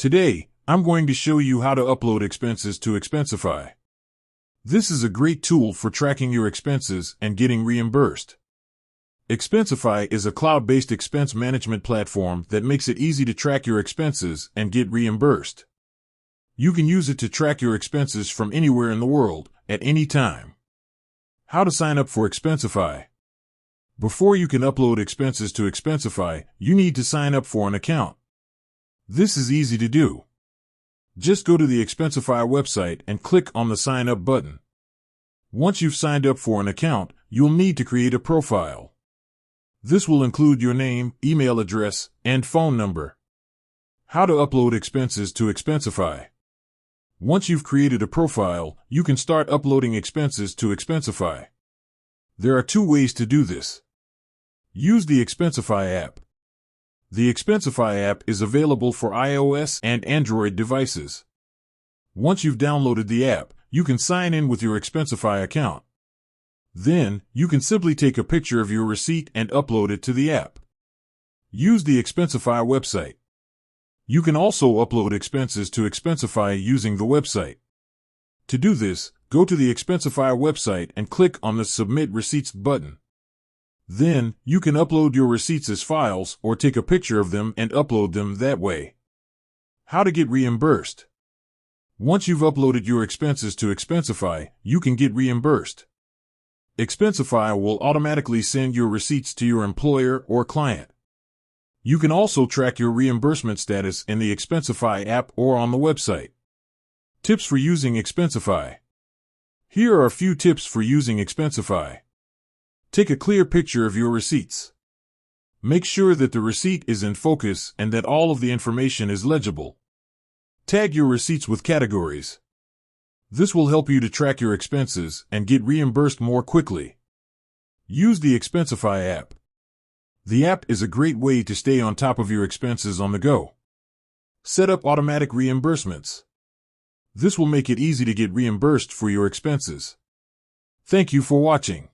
Today, I'm going to show you how to upload expenses to Expensify. This is a great tool for tracking your expenses and getting reimbursed. Expensify is a cloud-based expense management platform that makes it easy to track your expenses and get reimbursed. You can use it to track your expenses from anywhere in the world, at any time. How to sign up for Expensify. Before you can upload expenses to Expensify, you need to sign up for an account. This is easy to do. Just go to the Expensify website and click on the Sign Up button. Once you've signed up for an account, you'll need to create a profile. This will include your name, email address, and phone number. How to upload expenses to Expensify. Once you've created a profile, you can start uploading expenses to Expensify. There are two ways to do this. Use the Expensify app. The Expensify app is available for iOS and Android devices. Once you've downloaded the app, you can sign in with your Expensify account. Then, you can simply take a picture of your receipt and upload it to the app. Use the Expensify website. You can also upload expenses to Expensify using the website. To do this, go to the Expensify website and click on the Submit Receipts button. Then, you can upload your receipts as files or take a picture of them and upload them that way. How to get reimbursed. Once you've uploaded your expenses to Expensify, you can get reimbursed. Expensify will automatically send your receipts to your employer or client. You can also track your reimbursement status in the Expensify app or on the website. Tips for using Expensify. Here are a few tips for using Expensify. Take a clear picture of your receipts. Make sure that the receipt is in focus and that all of the information is legible. Tag your receipts with categories. This will help you to track your expenses and get reimbursed more quickly. Use the Expensify app. The app is a great way to stay on top of your expenses on the go. Set up automatic reimbursements. This will make it easy to get reimbursed for your expenses. Thank you for watching.